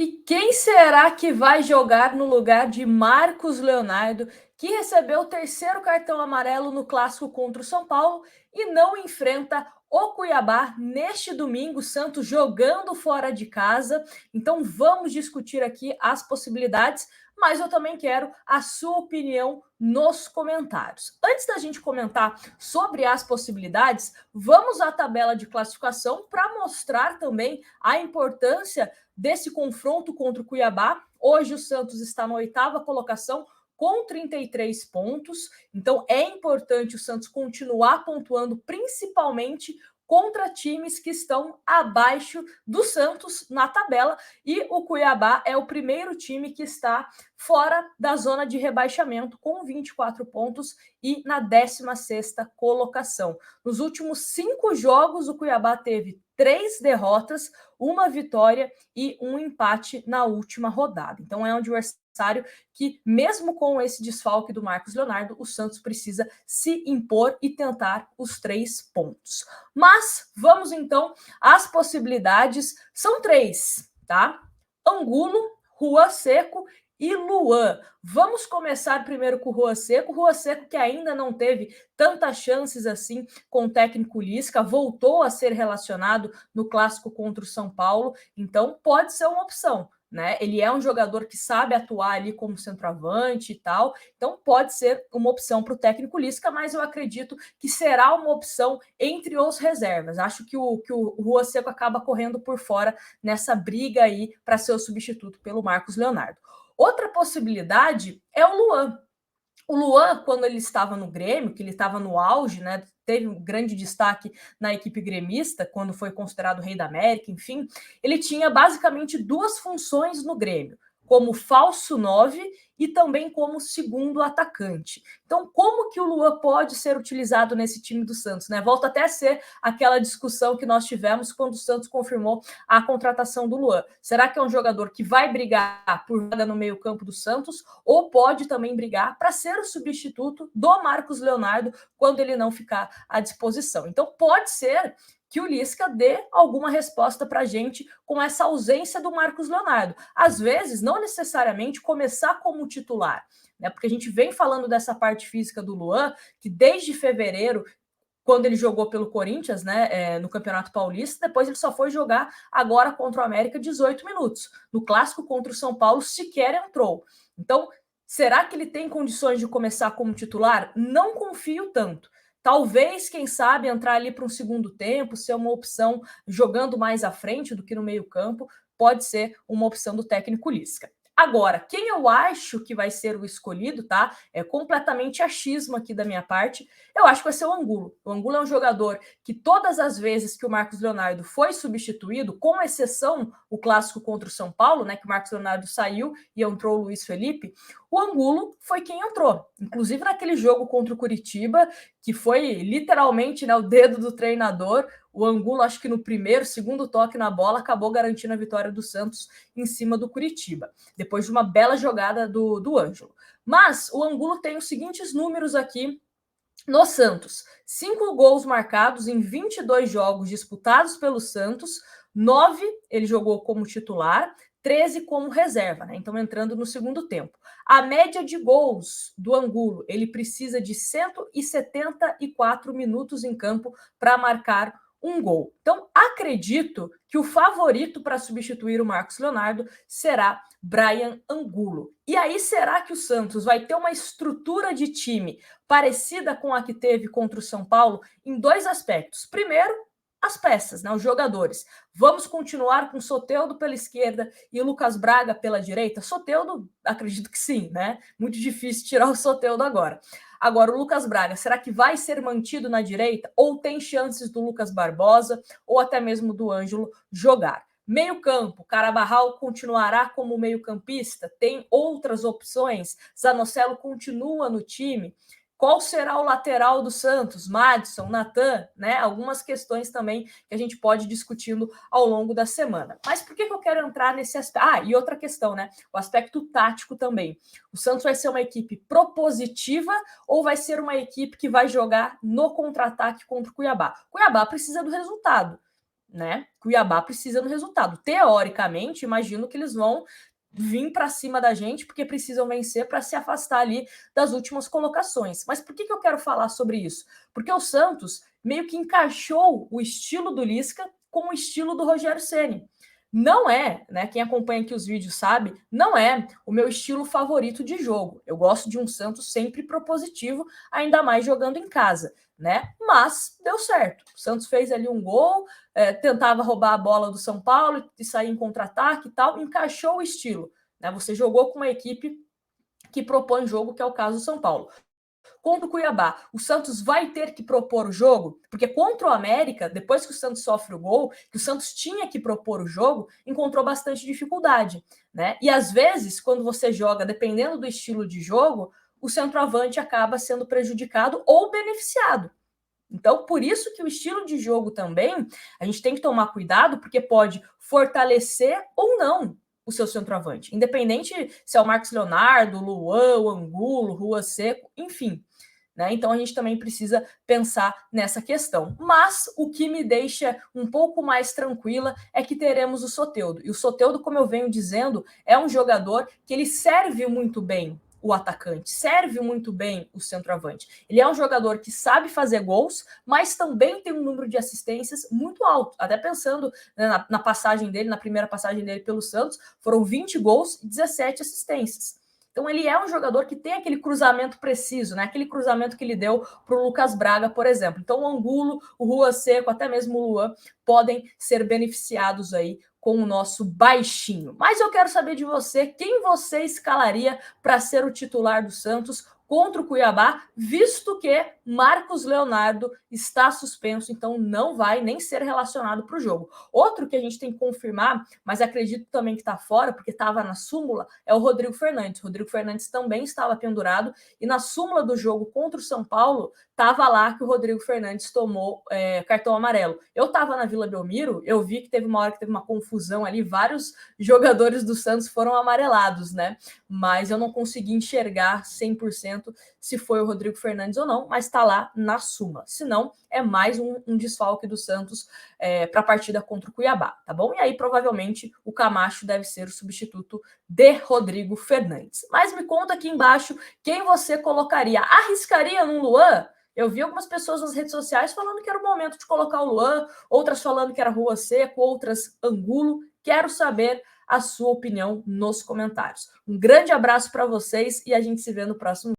E quem será que vai jogar no lugar de Marcos Leonardo, que recebeu o terceiro cartão amarelo no clássico contra o São Paulo e não enfrenta o Cuiabá neste domingo, o Santos jogando fora de casa? Então vamos discutir aqui as possibilidades, mas eu também quero a sua opinião nos comentários. Antes da gente comentar sobre as possibilidades, vamos à tabela de classificação para mostrar também a importância desse confronto contra o Cuiabá. Hoje o Santos está na 8ª colocação com 33 pontos, então é importante o Santos continuar pontuando, principalmente contra times que estão abaixo do Santos na tabela, e o Cuiabá é o primeiro time que está fora da zona de rebaixamento com 24 pontos e na 16ª colocação. Nos últimos 5 jogos, o Cuiabá teve 3 derrotas, 1 vitória e 1 empate na última rodada. Então é um adversário que, mesmo com esse desfalque do Marcos Leonardo, o Santos precisa se impor e tentar os 3 pontos. Mas vamos então às possibilidades. São 3, tá? Angulo, Rua Seco e Luan. Vamos começar primeiro com o Rua Seco que ainda não teve tantas chances assim com o técnico Lisca, voltou a ser relacionado no clássico contra o São Paulo, então pode ser uma opção, né? Ele é um jogador que sabe atuar ali como centroavante e tal, então pode ser uma opção para o técnico Lisca, mas eu acredito que será uma opção entre os reservas. Acho que o Rua Seco acaba correndo por fora nessa briga aí para ser o substituto pelo Marcos Leonardo. Outra possibilidade é o Luan. O Luan, quando ele estava no Grêmio, que ele estava no auge, né? Teve um grande destaque na equipe gremista, quando foi considerado o Rei da América, enfim. Ele tinha basicamente 2 funções no Grêmio, como falso 9 e também como segundo atacante. Então, como que o Luan pode ser utilizado nesse time do Santos, né? Volta até a ser aquela discussão que nós tivemos quando o Santos confirmou a contratação do Luan. Será que é um jogador que vai brigar por vaga no meio-campo do Santos ou pode também brigar para ser o substituto do Marcos Leonardo quando ele não ficar à disposição? Então, pode ser que o Lisca dê alguma resposta para a gente com essa ausência do Marcos Leonardo. Às vezes, não necessariamente começar como titular, né? Porque a gente vem falando dessa parte física do Luan, que desde fevereiro, quando ele jogou pelo Corinthians, né, no Campeonato Paulista, depois ele só foi jogar agora contra o América 18 minutos. No clássico contra o São Paulo, sequer entrou. Então, será que ele tem condições de começar como titular? Não confio tanto. Talvez, quem sabe, entrar ali para um segundo tempo, ser uma opção jogando mais à frente do que no meio-campo, pode ser uma opção do técnico Lisca. Agora, quem eu acho que vai ser o escolhido, tá? É completamente achismo aqui da minha parte. Eu acho que vai ser o Angulo. O Angulo é um jogador que todas as vezes que o Marcos Leonardo foi substituído, com exceção o clássico contra o São Paulo, né, que o Marcos Leonardo saiu e entrou o Luiz Felipe, o Angulo foi quem entrou. Inclusive naquele jogo contra o Curitiba, que foi literalmente, né, o dedo do treinador, o Angulo, acho que no primeiro, segundo toque na bola, acabou garantindo a vitória do Santos em cima do Curitiba, depois de uma bela jogada do Ângelo. Mas o Angulo tem os seguintes números aqui no Santos: 5 gols marcados em 22 jogos disputados pelo Santos, 9 ele jogou como titular, 13 como reserva, né? Então entrando no segundo tempo. A média de gols do Angulo, ele precisa de 174 minutos em campo para marcar um gol. Então acredito que o favorito para substituir o Marcos Leonardo será Brian Angulo. E aí, será que o Santos vai ter uma estrutura de time parecida com a que teve contra o São Paulo em 2 aspectos? Primeiro, as peças, né, os jogadores. Vamos continuar com Soteldo pela esquerda e Lucas Braga pela direita? Soteldo, acredito que sim, né? Muito difícil tirar o Soteldo agora. Agora, o Lucas Braga, será que vai ser mantido na direita ou tem chances do Lucas Barbosa ou até mesmo do Ângelo jogar? Meio-campo, Carabarral continuará como meio-campista? Tem outras opções? Zanocelo continua no time? Qual será o lateral do Santos? Madison, Natan, né? Algumas questões também que a gente pode ir discutindo ao longo da semana. Mas por que eu quero entrar nesse aspecto? Ah, e outra questão, né? O aspecto tático também. O Santos vai ser uma equipe propositiva ou vai ser uma equipe que vai jogar no contra-ataque contra o Cuiabá? Cuiabá precisa do resultado. né? Cuiabá precisa do resultado. Teoricamente, imagino que eles vão vir para cima da gente porque precisam vencer para se afastar ali das últimas colocações. Mas por que eu quero falar sobre isso? Porque o Santos meio que encaixou o estilo do Lisca com o estilo do Rogério Ceni. Não é, né? Quem acompanha aqui os vídeos sabe, não é o meu estilo favorito de jogo. Eu gosto de um Santos sempre propositivo, ainda mais jogando em casa, né? Mas deu certo. O Santos fez ali um gol, tentava roubar a bola do São Paulo e sair em contra-ataque e tal, encaixou o estilo, né? Você jogou com uma equipe que propõe jogo, que é o caso do São Paulo. Contra o Cuiabá, o Santos vai ter que propor o jogo, porque contra o América, depois que o Santos sofre o gol, que o Santos tinha que propor o jogo, encontrou bastante dificuldade, né? E às vezes, quando você joga, dependendo do estilo de jogo, o centroavante acaba sendo prejudicado ou beneficiado. Então, por isso que o estilo de jogo também, a gente tem que tomar cuidado, porque pode fortalecer ou não o seu centroavante, independente se é o Marcos Leonardo, o Luan, o Angulo, Rua Seco, enfim. Né? Então a gente também precisa pensar nessa questão. Mas o que me deixa um pouco mais tranquila é que teremos o Soteldo. E o Soteldo, como eu venho dizendo, é um jogador que ele serve muito bem o atacante, serve muito bem o centroavante. Ele é um jogador que sabe fazer gols, mas também tem um número de assistências muito alto. Até pensando, né, na passagem dele, na primeira passagem dele pelo Santos, foram 20 gols e 17 assistências. Então ele é um jogador que tem aquele cruzamento preciso, né? Aquele cruzamento que ele deu para o Lucas Braga, por exemplo. Então o Angulo, o Rua Seco, até mesmo o Luan podem ser beneficiados aí com o nosso baixinho. Mas eu quero saber de você, quem você escalaria para ser o titular do Santos contra o Cuiabá, visto que Marcos Leonardo está suspenso, então não vai nem ser relacionado para o jogo. Outro que a gente tem que confirmar, mas acredito também que está fora, porque estava na súmula, é o Rodrigo Fernandes. O Rodrigo Fernandes também estava pendurado, e na súmula do jogo contra o São Paulo, estava lá que o Rodrigo Fernandes tomou cartão amarelo. Eu estava na Vila Belmiro, eu vi que teve uma hora que teve uma confusão ali, vários jogadores do Santos foram amarelados, né? Mas eu não consegui enxergar 100% se foi o Rodrigo Fernandes ou não, mas está lá na súmula. Se não, é mais um desfalque do Santos para a partida contra o Cuiabá, tá bom? E aí, provavelmente, o Camacho deve ser o substituto de Rodrigo Fernandes. Mas me conta aqui embaixo quem você colocaria. Arriscaria no Luan? Eu vi algumas pessoas nas redes sociais falando que era o momento de colocar o Luan, outras falando que era Rua Seco, outras Angulo. Quero saber a sua opinião nos comentários. Um grande abraço para vocês e a gente se vê no próximo vídeo.